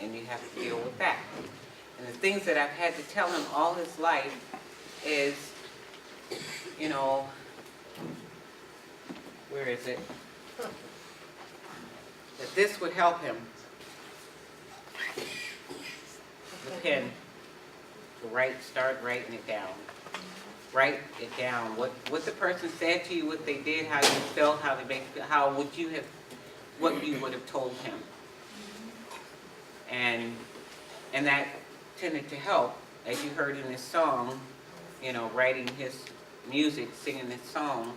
and you have to deal with that. And the things that I've had to tell him all his life is, you know, where is it? That this would help him. The pen, start writing it down. Write it down. What the person said to you, what they did, how you felt, how they made you feel, how would you have, what you would have told him. And that tended to help, as you heard in this song, you know, writing his music, singing this song,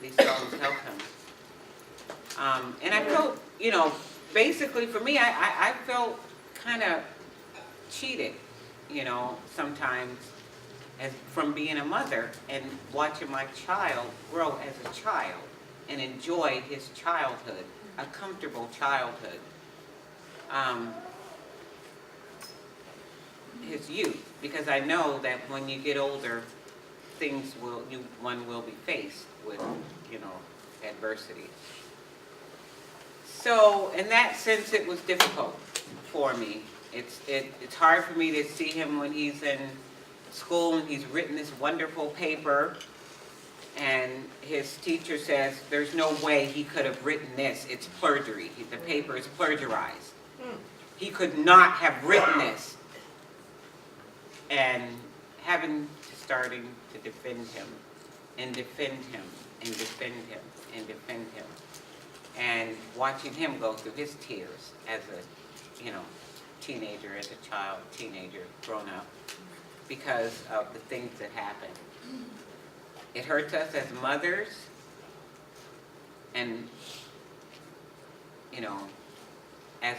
these songs help him. And I felt, you know, basically for me, I felt kind of cheated, you know, sometimes from being a mother and watching my child grow as a child and enjoy his childhood, a comfortable childhood, his youth, because I know that when you get older, one will be faced with, you know, adversity. So in that sense, it was difficult for me. It's hard for me to see him when he's in school and he's written this wonderful paper and his teacher says there's no way he could have written this, it's perjury, the paper is plagiarized. He could not have written this. And starting to defend him and defend him and defend him and defend him, and watching him go through his tears as a, you know, teenager, grown up, because of the things that happen. It hurts us as mothers, and, you know, as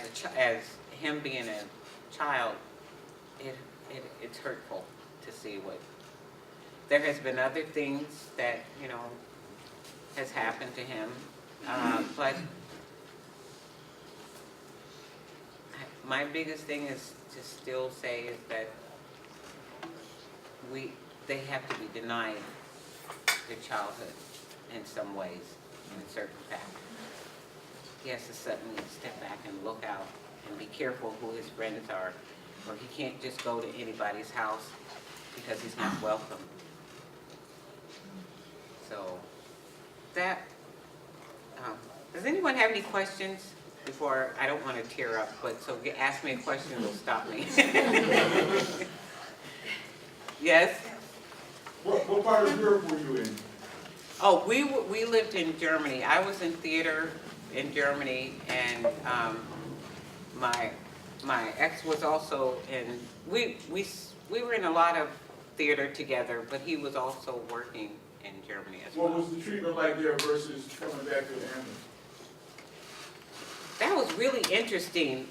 him being a child, it's hurtful to see what. There has been other things that, you know, has happened to him, but my biggest thing is to still say is that they have to be denied their childhood in some ways, in a certain fact. He has to suddenly step back and look out and be careful who his friends are, or he can't just go to anybody's house because he's not welcome. So that, does anyone have any questions before? I don't want to tear up, but so ask me a question, it'll stop me. Yes? What part of Europe were you in? Oh, we lived in Germany. I was in theater in Germany, and my ex was also in. We were in a lot of theater together, but he was also working in Germany as well. What was the treatment like there versus coming back to the Amherst? That was really interesting.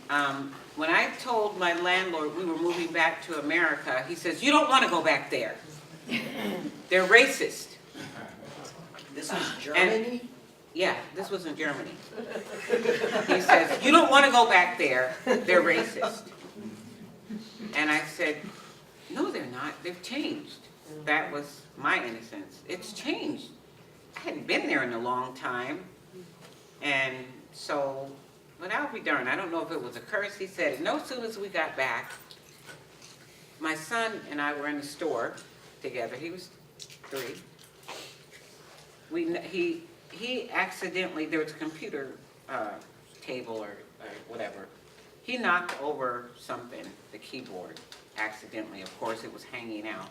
When I told my landlord we were moving back to America, he says, "You don't want to go back there. They're racist." This is Germany? Yeah, this was in Germany. He says, "You don't want to go back there. They're racist." And I said, "No, they're not. They've changed." That was my innocence. It's changed. I hadn't been there in a long time. And so, but I'll be darned. I don't know if it was a curse. He said, no sooner as we got back, my son and I were in the store together. He was 3. He accidentally, there was a computer table or whatever. He knocked over something, the keyboard, accidentally. Of course, it was hanging out.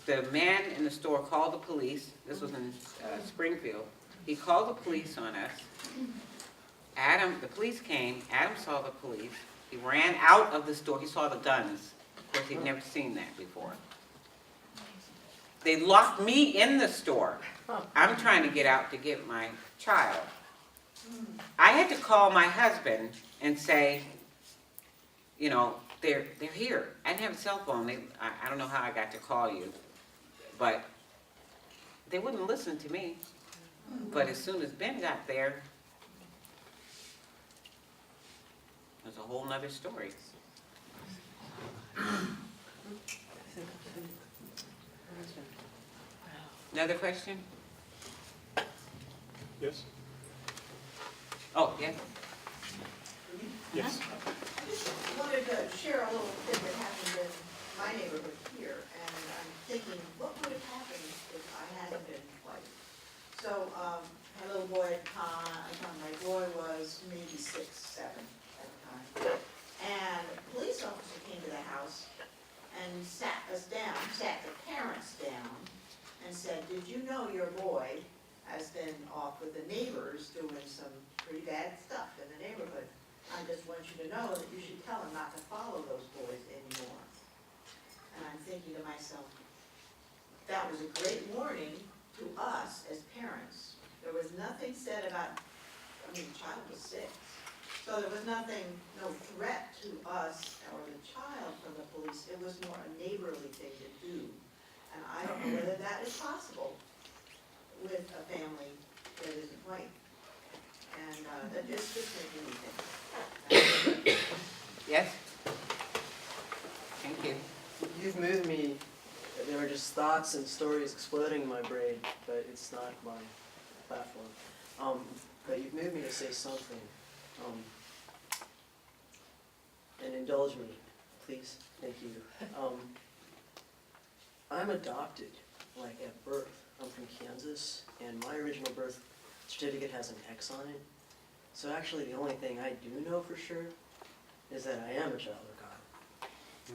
The man in the store called the police. This was in Springfield. He called the police on us. The police came. Adam saw the police. He ran out of the store. He saw the guns. Of course, he'd never seen that before. They locked me in the store. I'm trying to get out to get my child. I had to call my husband and say, you know, they're here. I didn't have a cell phone. I don't know how I got to call you, but they wouldn't listen to me. But as soon as Ben got there, it was a whole nother story. Another question? Yes? Oh, yes. Yes. I just wanted to share a little thing that happened in my neighborhood here, and I'm thinking, what would have happened if I hadn't been white? So, my little boy, my boy was maybe 6, 7 at the time, and a police officer came to the house and sat us down, sat the parents down, and said, did you know your boy has been off with the neighbors doing some pretty bad stuff in the neighborhood? I just want you to know that you should tell him not to follow those boys anymore. And I'm thinking to myself, that was a great warning to us as parents. There was nothing said about, the child was 6. So there was nothing, no threat to us or the child from the police. It was more a neighborly thing to do. And I don't know whether that is possible with a family that isn't white. And that just making me think. Yes? Thank you. You've moved me. There were just thoughts and stories exploding in my brain, but it's not my platform. But you've moved me to say something. And indulge me, please. Thank you. I'm adopted, like at birth. I'm from Kansas, and my original birth certificate has an X on it. So actually the only thing I do know for sure is that I am a child of God.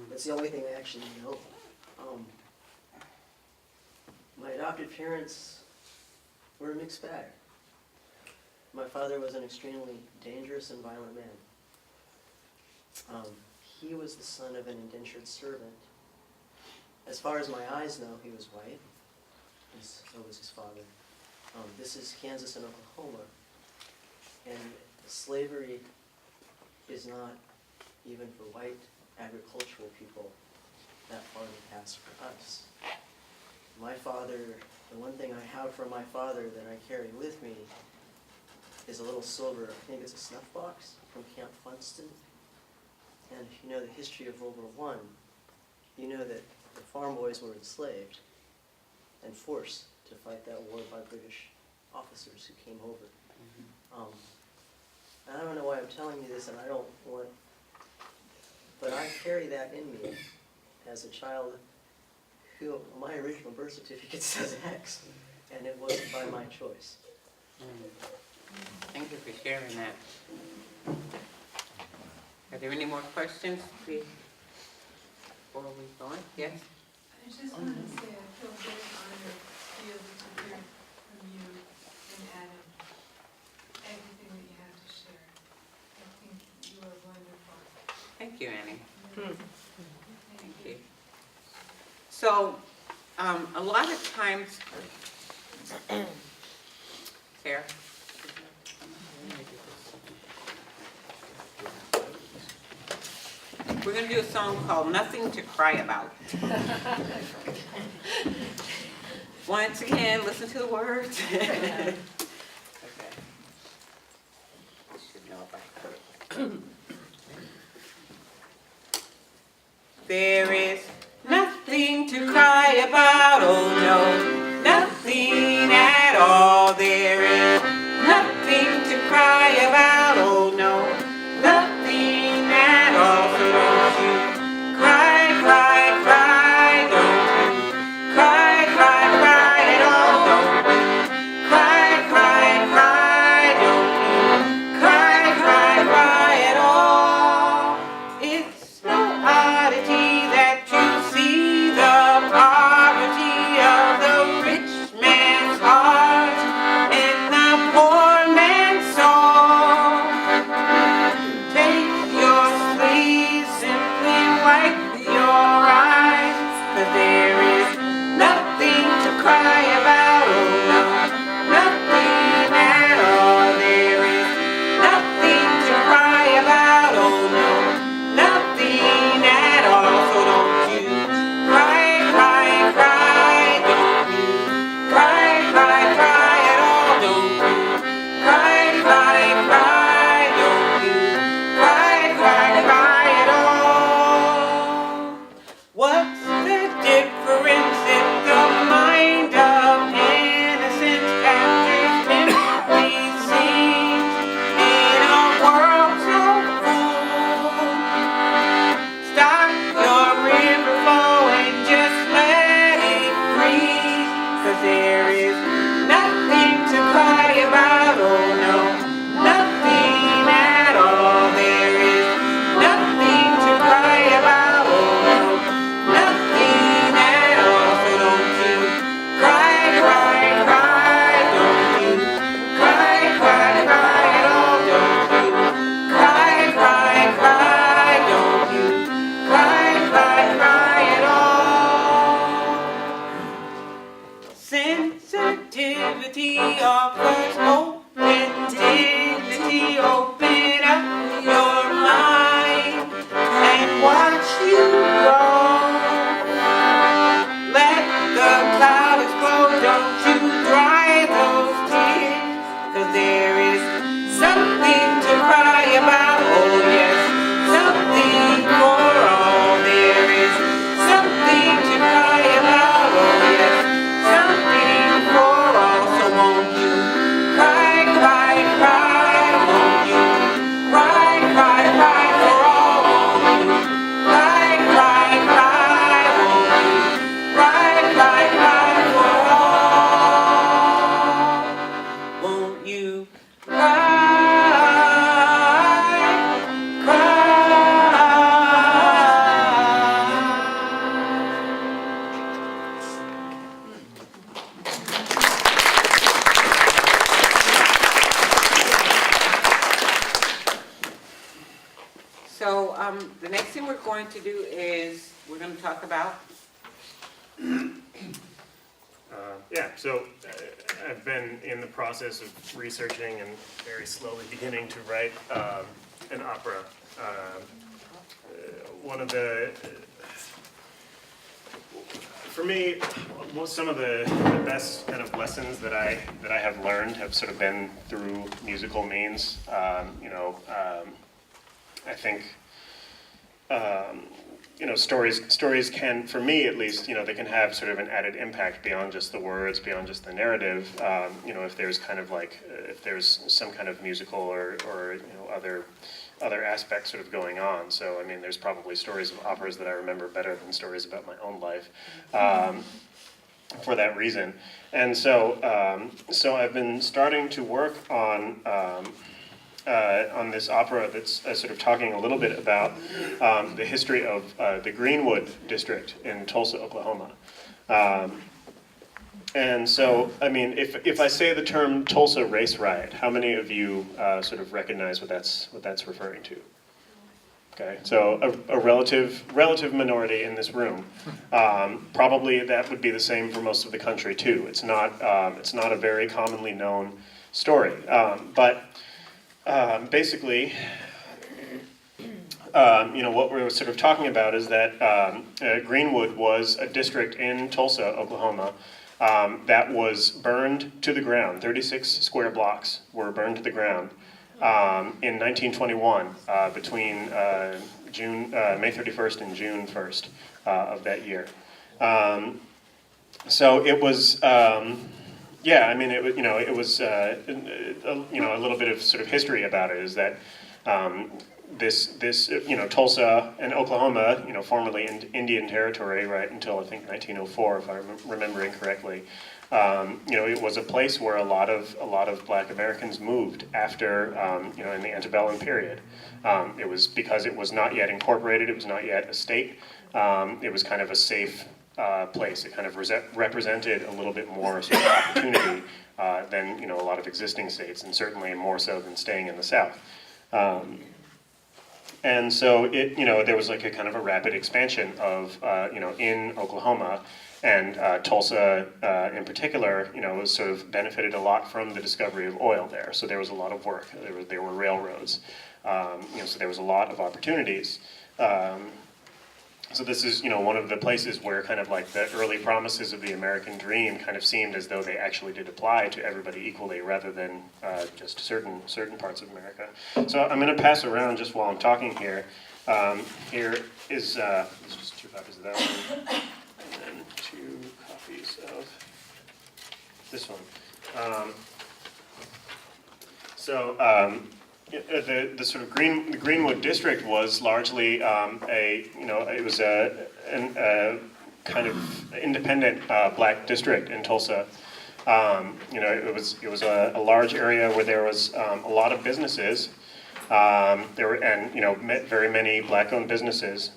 That's the only thing I actually know. My adopted parents were a mixed bag. My father was an extremely dangerous and violent man. He was the son of an indentured servant. As far as my eyes know, he was white. So was his father. This is Kansas and Oklahoma. And slavery is not even for white agricultural people that far in the past for us. My father, the one thing I have from my father that I carry with me is a little silver, I think it's a snuff box from Camp Funston. And if you know the history of World War I, you know that the farm boys were enslaved and forced to fight that war by British officers who came over. And I don't know why I'm telling you this, and I don't want, but I carry that in me as a child who, my original birth certificate says X, and it wasn't by my choice. Thank you for sharing that. Are there any more questions, please? Before we go on? Yes? I just wanted to say I feel very honored to be able to hear from you and Adam everything that you have to share. I think you are wonderful. Thank you, Annie. Thank Thank you. So, a lot of times, Sarah? We're going to do a song called Nothing to Cry About. Once again, listen to the words. Okay. I should know about that. There is nothing to cry about, oh no, nothing at all. There is nothing to cry about, oh no, nothing at all. So don't you cry, cry, cry, don't you cry, cry, cry at all. Don't you cry, cry, cry, don't you cry, cry, cry at all. It's no oddity that you see the poverty So the next thing we're going to do is, we're going to talk about, Yeah, so I've been in the process of researching and very slowly beginning to write an opera. One of the, for me, some of the best kind of lessons that I have learned have sort of been through musical means. I think stories can, for me at least, they can have sort of an added impact beyond just the words, beyond just the narrative. If there's kind of like, if there's some kind of musical or other aspects sort of going on. So, I mean, there's probably stories of operas that I remember better than stories about my own life, for that reason. And so, I've been starting to work on this opera that's sort of talking a little bit about the history of the Greenwood district in Tulsa, Oklahoma. And so, I mean, if I say the term Tulsa race riot, how many of you sort of recognize what that's referring to? Okay, so a relative minority in this room. Probably that would be the same for most of the country too. It's not a very commonly known story, but basically, what we're sort of talking about is that Greenwood was a district in Tulsa, Oklahoma, that was burned to the ground. 36 square blocks were burned to the ground in 1921 between May 31st and June 1st of that year. So it was. Yeah, I mean, it was a little bit of sort of history about it is that this Tulsa and Oklahoma, formerly Indian Territory, right until I think 1904, if I'm remembering correctly. It was a place where a lot of Black Americans moved after in the antebellum period. It was because it was not yet incorporated, it was not yet a state. It was kind of a safe place. It kind of represented a little bit more sort of opportunity than a lot of existing states, and certainly more so than staying in the South. And so there was like a kind of a rapid expansion of in Oklahoma, and Tulsa in particular was sort of benefited a lot from the discovery of oil there. So there was a lot of work. There were railroads. So there was a lot of opportunities. So this is, one of the places where kind of like the early promises of the American dream kind of seemed as though they actually did apply to everybody equally rather than just certain parts of America. So I'm going to pass around just while I'm talking here. Here is, there's just 2 copies of that one, and then 2 copies of this one. The sort of the Greenwood district was largely it was a kind of independent black district in Tulsa. It was a large area where there was a lot of businesses. There were very many black-owned businesses.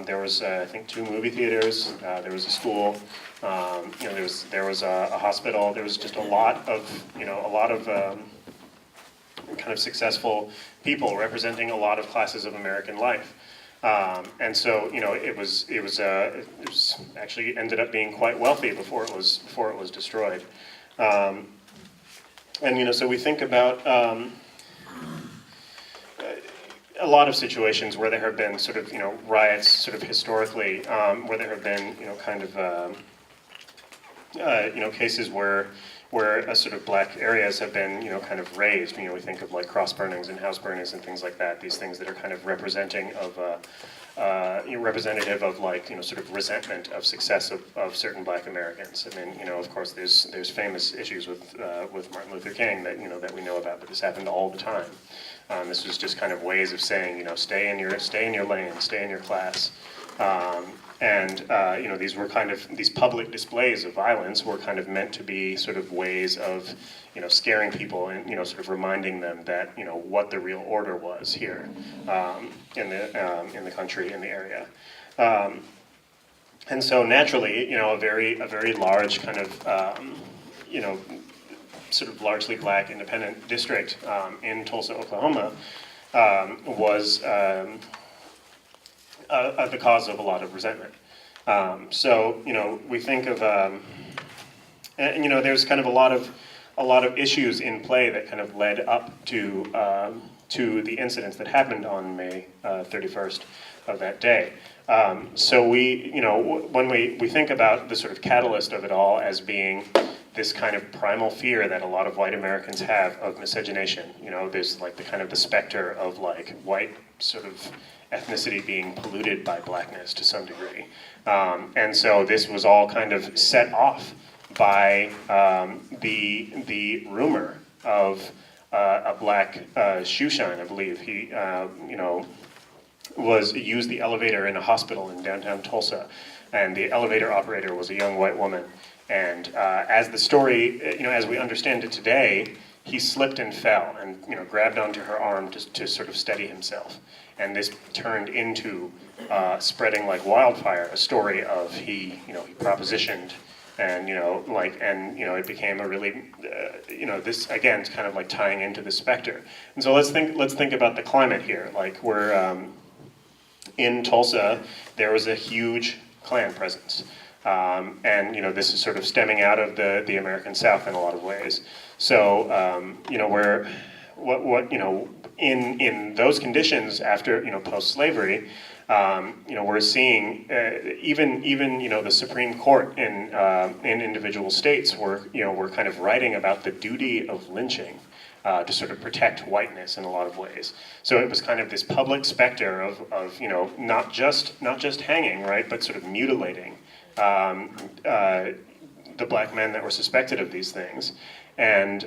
There was I think 2 movie theaters. There was a school. There was a hospital. There was just a lot of kind of successful people representing a lot of classes of American life, and so it was actually ended up being quite wealthy before it was destroyed, and so we think about a lot of situations where there have been sort of riots sort of historically, where there have been kind of cases where sort of black areas have been, kind of raised. We think of like cross burnings and house burnings and things like that. These things that are kind of representative of like, sort of resentment of success of certain black Americans. And then, of course, there's famous issues with Martin Luther King that that we know about, but this happened all the time. This was just kind of ways of saying, stay in your lane, stay in your class. These were kind of, these public displays of violence were kind of meant to be sort of ways of, scaring people and, sort of reminding them that, what the real order was here in the country, in the area. And so naturally, a very large kind of, sort of largely black independent district in Tulsa, Oklahoma was the cause of a lot of resentment. So, you know, we think of, and, you know, there's kind of a lot of issues in play that kind of led up to the incidents that happened on May 31st of that day. So we, you know, when we think about the sort of catalyst of it all as being this kind of primal fear that a lot of white Americans have of miscegenation, you know, there's like the kind of the specter of like white sort of ethnicity being polluted by blackness to some degree. And so this was all kind of set off by the rumor of a black shoe shine, I believe. He, you know, used the elevator in a hospital in downtown Tulsa, and the elevator operator was a young white woman. And as the story, you know, as we understand it today, he slipped and fell, and you know, grabbed onto her arm to sort of steady himself. And this turned into spreading like wildfire, a story of he propositioned, and you know, like, and you know, it became a really, you know, this again is kind of like tying into the specter. And so let's think about the climate here. Like we're in Tulsa, there was a huge Klan presence. And you know, this is sort of stemming out of the American South in a lot of ways. So you know, what you know, in those conditions after, you know, post-slavery, you know, we're seeing even you know, the Supreme Court in individual states were kind of writing about the duty of lynching. To sort of protect whiteness in a lot of ways. So it was kind of this public specter of you know, not just hanging, right, but sort of mutilating the black men that were suspected of these things, and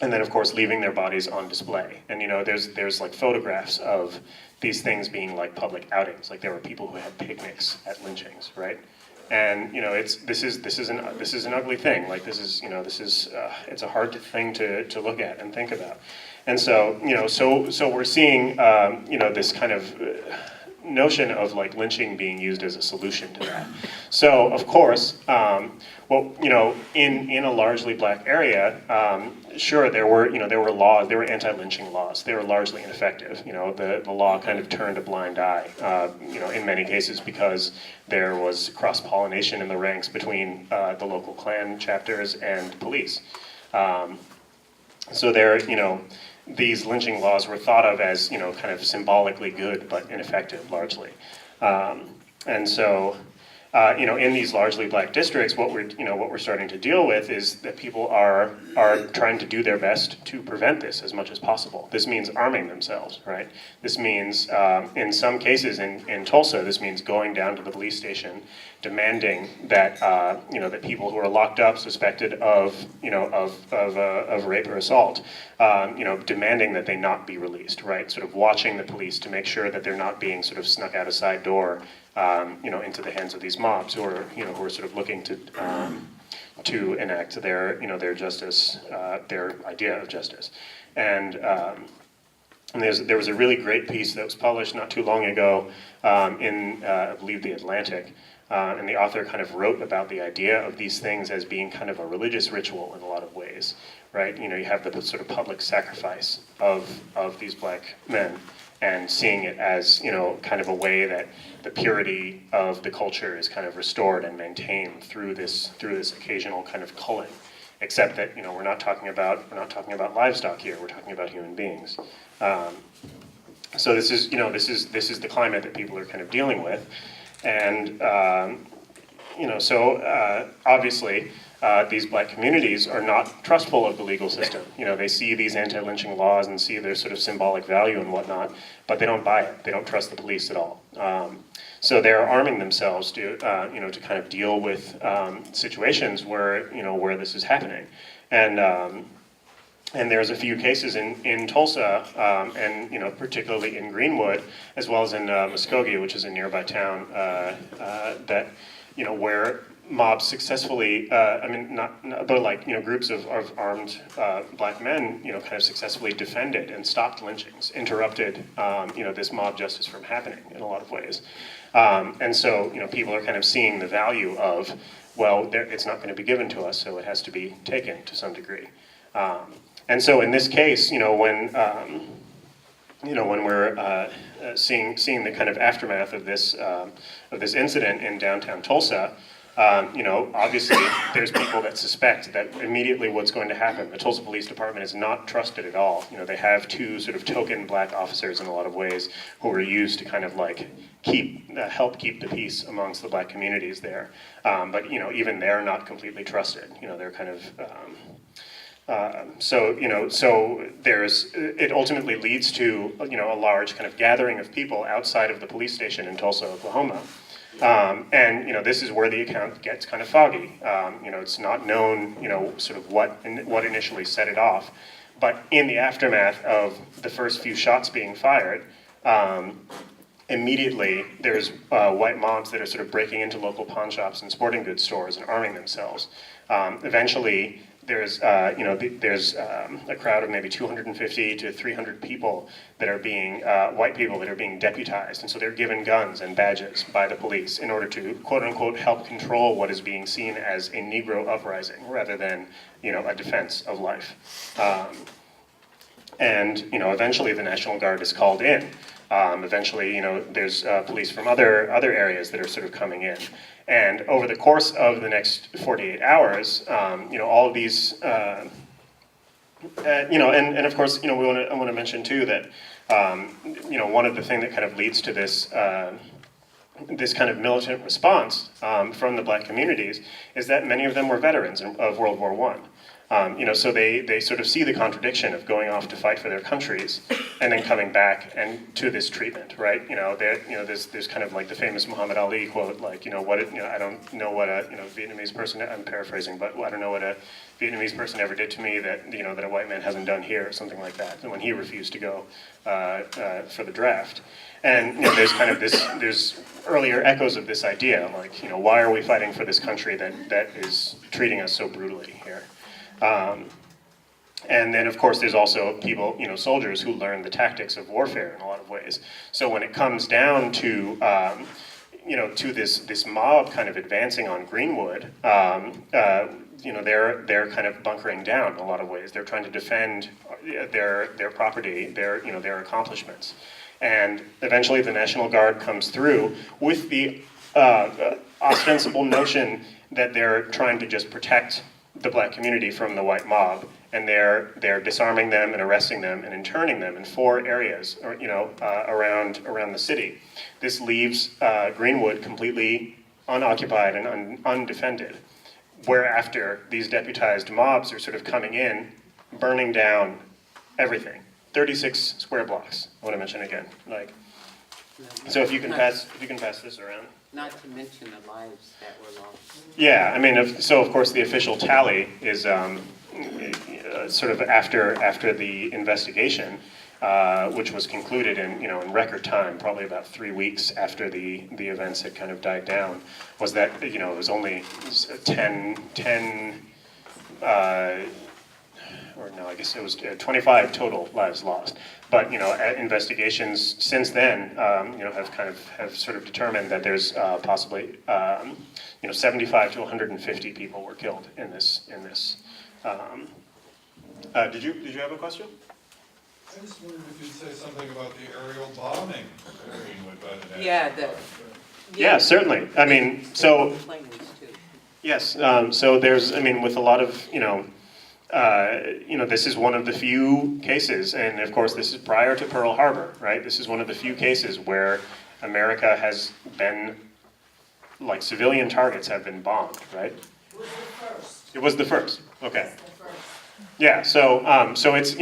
then of course leaving their bodies on display. And you know, there's like photographs of these things being like public outings. Like there were people who had picnics at lynchings, right? And you know, this is an ugly thing. Like this is, you know, it's a hard thing to look at and think about. And so, you know, so we're seeing you know, this kind of notion of like lynching being used as a solution to that. So of course, well, you know, in a largely black area, sure, there were laws, there were anti-lynching laws. They were largely ineffective. You know, the law kind of turned a blind eye, you know, in many cases because there was cross-pollination in the ranks between the local Klan chapters and police. So there, you know, these lynching laws were thought of as, you know, kind of symbolically good but ineffective largely. And so, you know, in these largely black districts, what we're starting to deal with is that people are trying to do their best to prevent this as much as possible. This means arming themselves, right? This means, in some cases in Tulsa, this means going down to the police station, demanding that you know, that people who are locked up suspected of, you know, of rape or assault, you know, demanding that they not be released, right? Sort of watching the police to make sure that they're not being sort of snuck out a side door, you know, into the hands of these mobs who are sort of looking to enact their, you know, their justice, their idea of justice. And there was a really great piece that was published not too long ago in, I believe, The Atlantic, and the author kind of wrote about the idea of these things as being kind of a religious ritual in a lot of ways, right? You know, you have the sort of public sacrifice of these black men, and seeing it as, you know, kind of a way that the purity of the culture is kind of restored and maintained through this occasional kind of culling. Except that, you know, we're not talking about livestock here. We're talking about human beings. So this is, you know, this is the climate that people are kind of dealing with, and you know, so obviously. These black communities are not trustful of the legal system. You know, they see these anti-lynching laws and see their sort of symbolic value and whatnot, but they don't buy it. They don't trust the police at all. So they're arming themselves to, you know, to kind of deal with situations where, you know, where this is happening. And there's a few cases in Tulsa, and, you know, particularly in Greenwood, as well as in Muskogee, which is a nearby town, that, you know, where mobs successfully, I mean, but like, you know, groups of armed black men, you know, kind of successfully defended and stopped lynchings, interrupted, you know, this mob justice from happening in a lot of ways. And so, you know, people are kind of seeing the value of, well, it's not going to be given to us, so it has to be taken to some degree. And so in this case, you know, when we're seeing the kind of aftermath of this incident in downtown Tulsa, obviously there's people that suspect that immediately what's going to happen. The Tulsa Police Department is not trusted at all. They have two sort of token black officers in a lot of ways who are used to kind of like help keep the peace amongst the black communities there. But even they're not completely trusted. They're kind of so it ultimately leads to a large kind of gathering of people outside of the police station in Tulsa, Oklahoma. And this is where the account gets kind of foggy. It's not known, sort of what initially set it off. But in the aftermath of the first few shots being fired, immediately there's white mobs that are sort of breaking into local pawn shops and sporting goods stores and arming themselves. Eventually, there's a crowd of maybe 250 to 300 people that are being, white people that are being deputized. And so they're given guns and badges by the police in order to, quote unquote, help control what is being seen as a Negro uprising rather than, a defense of life. And eventually the National Guard is called in. Eventually, there's police from other areas that are sort of coming in. And over the course of the next 48 hours, all of these, and of course, I want to mention too that, one of the things that kind of leads to this, this kind of militant response from the black communities is that many of them were veterans of World War I. So they sort of see the contradiction of going off to fight for their countries and then coming back and to this treatment, right? There's kind of like the famous Muhammad Ali quote, like, I don't know what a Vietnamese person, I'm paraphrasing, but I don't know what a Vietnamese person ever did to me that that a white man hasn't done here, or something like that. When he refused to go for the draft, and there's kind of there's earlier echoes of this idea, like why are we fighting for this country that is treating us so brutally here? And then, of course, there's also people, soldiers who learn the tactics of warfare in a lot of ways. So when it comes down to, to this mob kind of advancing on Greenwood, they're kind of bunkering down in a lot of ways. They're trying to defend their property, their accomplishments. And eventually the National Guard comes through with the ostensible notion that they're trying to just protect the black community from the white mob, and they're disarming them and arresting them and interning them in 4 areas, around the city. This leaves Greenwood completely unoccupied and undefended. Whereafter these deputized mobs are sort of coming in, burning down everything. 36 square blocks. I want to mention again, like. So if you can pass this around. Not to mention the lives that were lost. Yeah, I mean, so of course the official tally is sort of after the investigation, which was concluded in record time, probably about 3 weeks after the events had kind of died down, was that it was only 25 total lives lost. But investigations since then, have sort of determined that there's possibly 75 to 150 people were killed in this. Did you have a question? I just wondered if you'd say something about the aerial bombing of Greenwood by the National Yeah, Guard. Yeah, certainly. I mean, so Planes too. yes. So there's, with a lot of this is one of the few cases, and of course this is prior to Pearl Harbor, right? This is one of the few cases where America has been, like, civilian targets have been bombed, right? It was the first. It was the first. Okay. It's the first. Yeah. So it's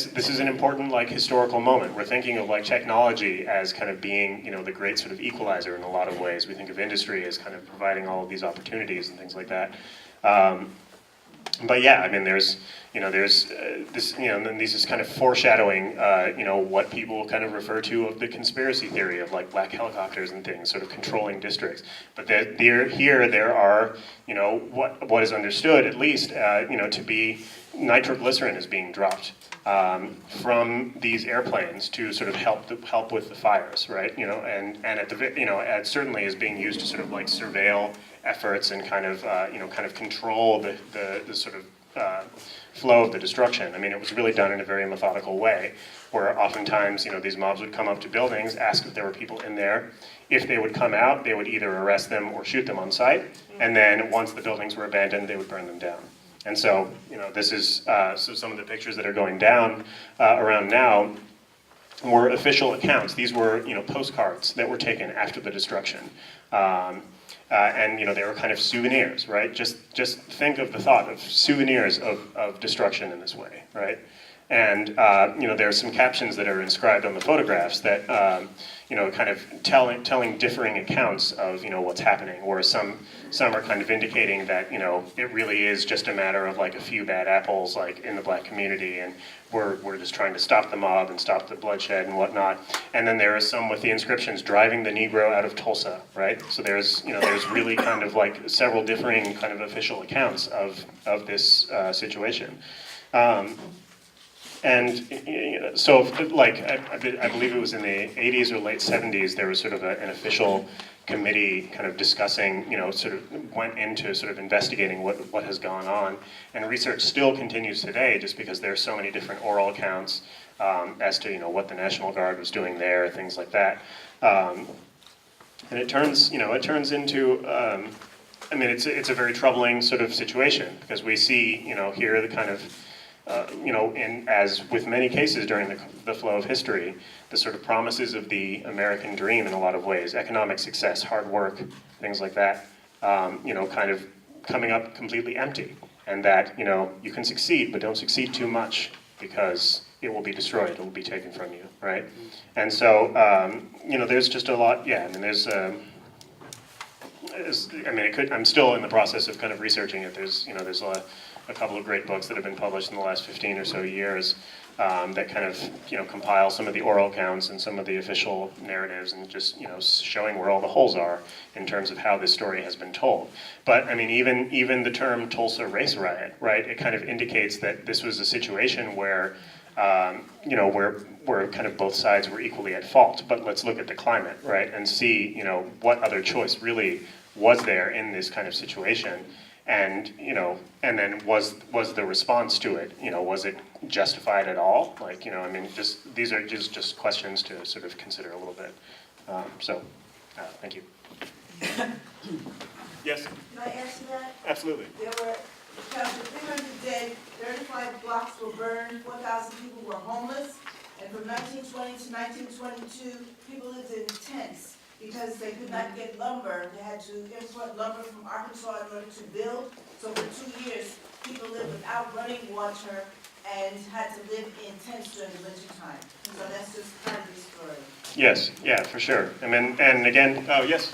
this is an important, like, historical moment. We're thinking of, like, technology as kind of being the great sort of equalizer in a lot of ways. We think of industry as kind of providing all of these opportunities and things like that. But yeah, I mean, there's this, and then this is kind of foreshadowing, what people kind of refer to of the conspiracy theory of, like, black helicopters and things sort of controlling districts. But there are, what is understood at least, to be nitroglycerin is being dropped from these airplanes to sort of help with the fires, right? And at the it certainly is being used to sort of, like, surveil efforts and kind of control the sort of flow of the destruction. I mean, it was really done in a very methodical way, where oftentimes, these mobs would come up to buildings, ask if there were people in there. If they would come out, they would either arrest them or shoot them on sight, and then once the buildings were abandoned, they would burn them down. And so, this is, so some of the pictures that are going down around now were official accounts. These were, postcards that were taken after the destruction. And they were kind of souvenirs, right? Just think of the thought of souvenirs of destruction in this way, right? And there are some captions that are inscribed on the photographs that kind of telling differing accounts of what's happening. Where some are kind of indicating that it really is just a matter of like a few bad apples like in the black community, and we're just trying to stop the mob and stop the bloodshed and whatnot. And then there are some with the inscriptions driving the Negro out of Tulsa, right? So there's really kind of like several differing kind of official accounts of this situation. And so, like, I believe it was in the 80s or late 70s, there was sort of an official committee kind of discussing, sort of went into sort of investigating what has gone on. And research still continues today just because there are so many different oral accounts as to, what the National Guard was doing there, things like that. And it turns into, I mean, it's a very troubling sort of situation because we see, here the kind of, as with many cases during the flow of history, the sort of promises of the American dream in a lot of ways, economic success, hard work, things like that, kind of coming up completely empty. And that, you can succeed, but don't succeed too much because it will be destroyed, it will be taken from you, right? And so, there's just a lot, I mean, I'm still in the process of kind of researching it. There's a couple of great books that have been published in the last 15 or so years that kind of, compile some of the oral accounts and some of the official narratives and just, showing where all the holes are in terms of how this story has been told. But, I mean, even the term Tulsa race riot, right, it kind of indicates that this was a situation where, where kind of both sides were equally at fault. But let's look at the climate, right, and see, what other choice really was there in this kind of situation. And and then was the response to it, was it justified at all? Like, I mean, these are just questions to sort of consider a little bit. Thank you. Yes. Can I answer that? Absolutely. There were, 300 dead, 35 blocks were burned, 4,000 people were homeless, and from 1920 to 1922, people lived in tents. Because they could not get lumber, they had to import lumber from Arkansas in order to build. So for 2 years, people lived without running water and had to live in tents during the winter time. So that's just part of the story. Yes, yeah, for sure. I mean, and again, oh, yes?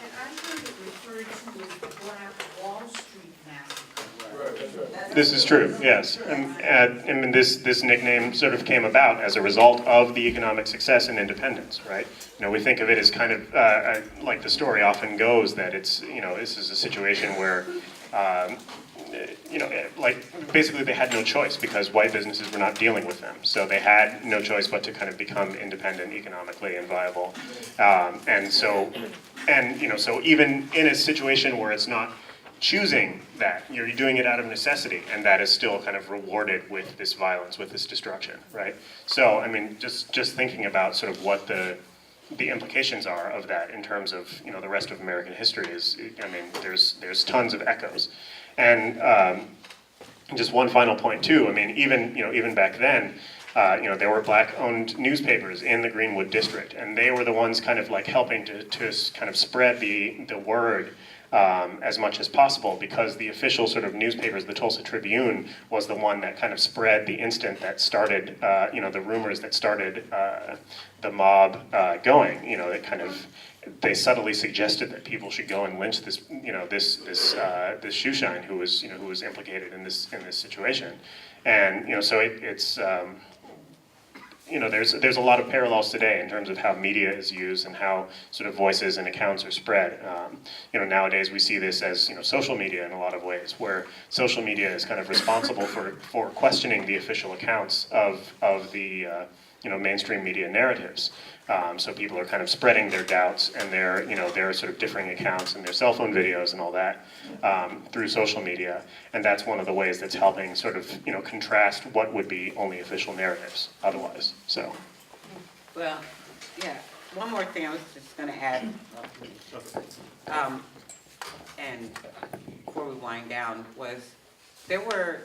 And I heard it referred to as the Black Wall Street Massacre. Right, that's right. This is true, yes. I mean, this nickname sort of came about as a result of the economic success and independence, right? We think of it as kind of, like the story often goes, that it's, this is a situation where, like basically they had no choice because white businesses were not dealing with them. So they had no choice but to kind of become independent economically and viable. So even in a situation where it's not choosing that, you're doing it out of necessity, and that is still kind of rewarded with this violence, with this destruction, right? So, I mean, just thinking about sort of what the implications are of that in terms of, the rest of American history is, I mean, there's tons of echoes. And just one final point too, I mean, even back then, there were black-owned newspapers in the Greenwood district, and they were the ones kind of like helping to kind of spread the word as much as possible, because the official sort of newspapers, the Tulsa Tribune, was the one that kind of spread the instant that started, the rumors that started the mob going. That kind of, they subtly suggested that people should go and lynch this, this shoeshine who was implicated in this situation, and so it's. There's a lot of parallels today in terms of how media is used and how sort of voices and accounts are spread. Nowadays we see this as social media in a lot of ways, where social media is kind of responsible for questioning the official accounts of the mainstream media narratives. So people are kind of spreading their doubts and their sort of differing accounts and their cell phone videos and all that through social media, and that's one of the ways that's helping sort of contrast what would be only official narratives otherwise. So. Well, yeah, one more thing I was just gonna add, and before we wind down, was there were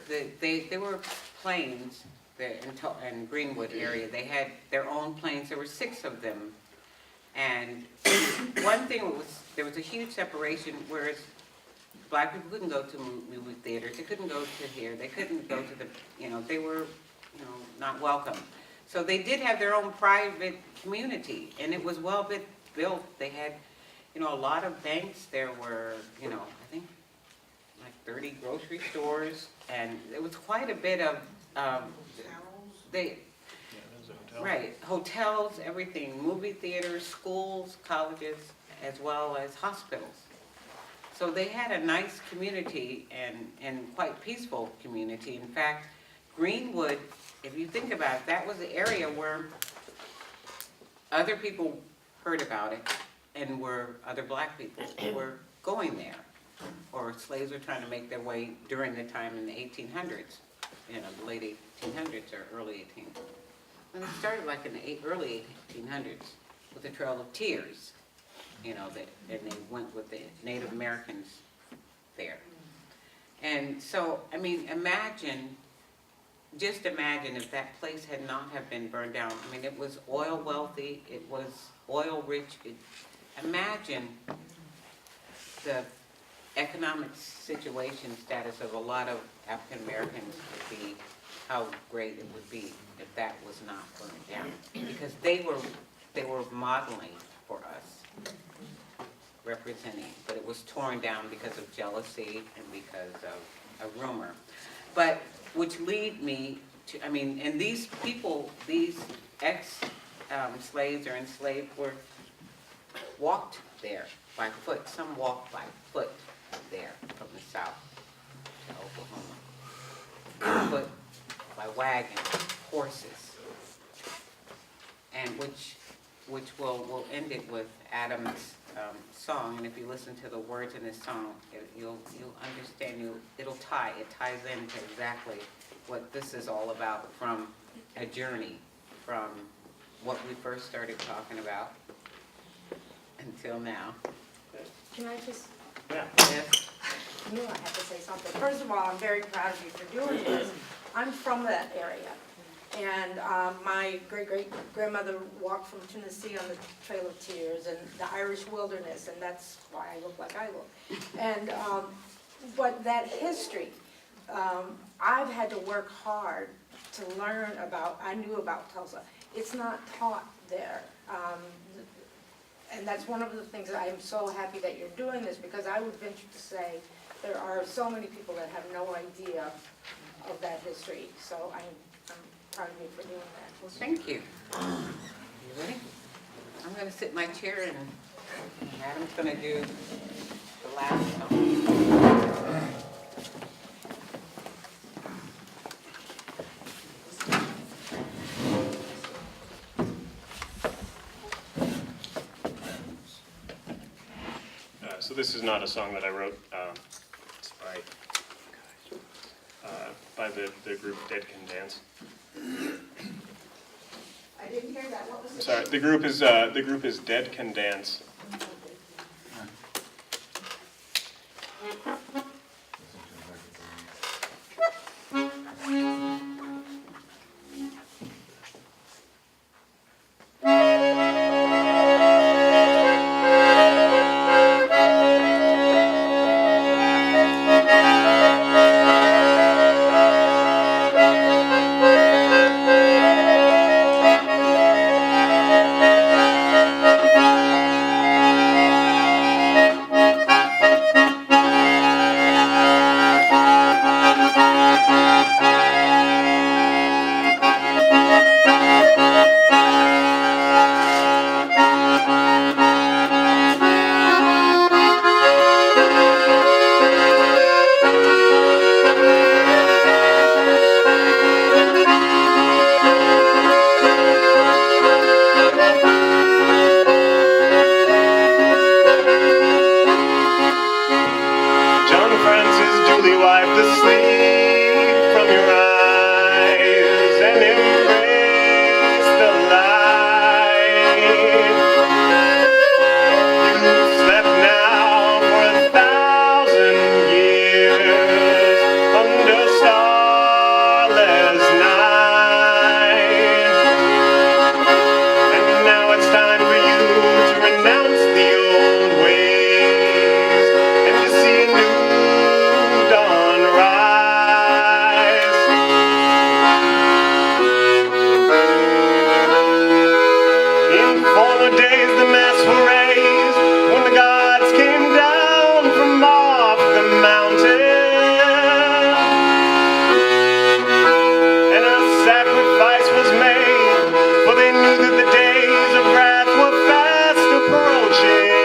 planes there in Greenwood area. They had their own planes. There were 6 of them, and one thing was there was a huge separation. Whereas black people couldn't go to movie theaters, they couldn't go to here, they couldn't go to the, they were, not welcome. So they did have their own private community, and it was well built. They had, a lot of banks. There were, I think, like 30 grocery stores, and it was quite a bit of, hotels, everything, movie theaters, schools, colleges, as well as hospitals. So they had a nice community and quite peaceful community. In fact, Greenwood, if you think about it, that was the area where other people heard about it and other black people were going there. Or slaves were trying to make their way during the time in the 1800s, the late 1800s or early 1800s. And it started like in the early 1800s with the Trail of Tears, and they went with the Native Americans there. And so, I mean, just imagine if that place had not have been burned down. I mean, it was oil wealthy, it was oil rich. Imagine the economic situation status of a lot of African Americans would be, how great it would be if that was not burned down. Because they were modeling for us, representing, but it was torn down because of jealousy and because of a rumor. But which lead me to, and these people, these slaves or enslaved walked there by foot. Some walked by foot there from the south to Oklahoma. Foot, by wagon, horses. And which will end it with Adam's song. And if you listen to the words in this song, you'll understand. It ties into exactly what this is all about, from a journey from what we first started talking about until now. Can I just, Yeah. Yes. I knew I had to say something. First of all, I'm very proud of you for doing this. I'm from that area. And my great-great-grandmother walked from Tennessee on the Trail of Tears and the Irish wilderness, and that's why I look like I look. And, but that history, I've had to work hard to learn about. I knew about Tulsa. It's not taught there. And that's one of the things that I am so happy that you're doing this, because I would venture to say there are so many people that have no idea of that history. So I'm proud of you for doing that. Well, thank you. You ready? I'm going to sit in my chair, and Adam's going to do the last song. So this is not a song that I wrote. It's by the group Dead Can Dance. I didn't hear that. What was the Sorry, the group is Dead Can Dance. former days the mass were raised when the gods came down from off the mountain, and a sacrifice was made, for they knew that the days of wrath were fast approaching.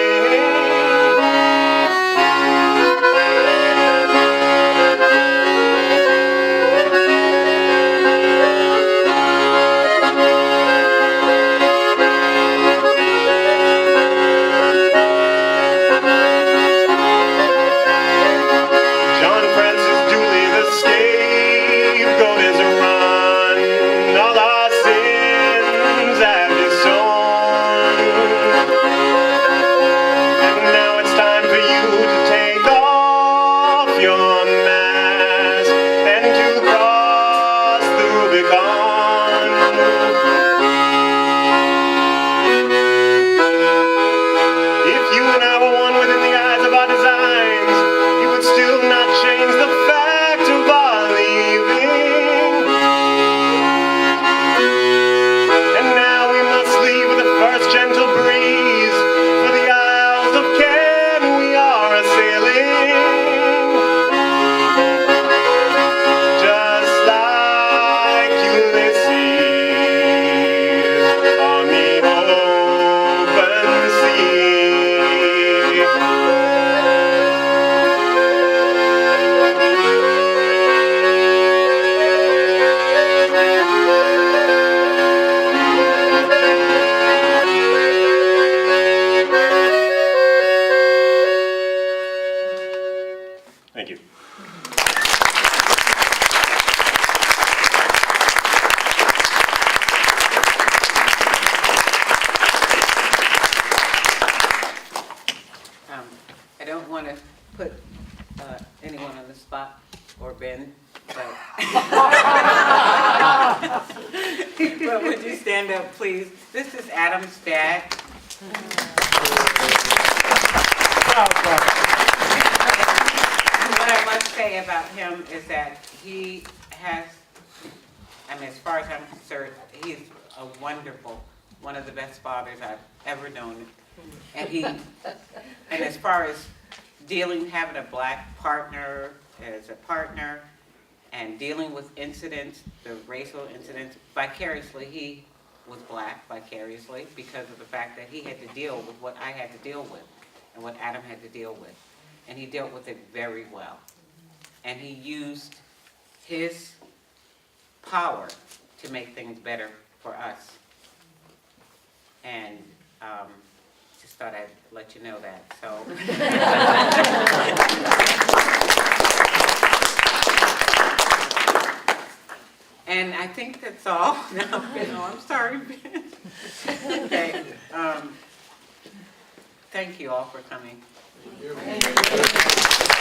John Francis Dooley, the scapegoat, is run. All our sins have disowned. And now it's time for you to take off your mask and to cross the Rubicon. If you and I were one within the eyes of our designs, you would still not change the fact of our leaving. And now we must leave with the first gentle breeze, for the Isles of Can we are a-sailing. Just like Ulysses on the open sea. Thank you. I don't want to put anyone on the spot, or Ben, but but would you stand up, please? This is Adam's dad. What I must say about him is that he has, I mean, as far as I'm concerned, he's a wonderful, one of the best fathers I've ever known. And as far as having a black partner as a partner and dealing with incidents, the racial incidents, vicariously, he was black vicariously because of the fact that he had to deal with what I had to deal with and what Adam had to deal with. And he dealt with it very well. And he used his power to make things better for us. And just thought I'd let you know that, so. And I think that's all. No, I'm sorry, Ben. Okay, thank you all for coming. Thank you.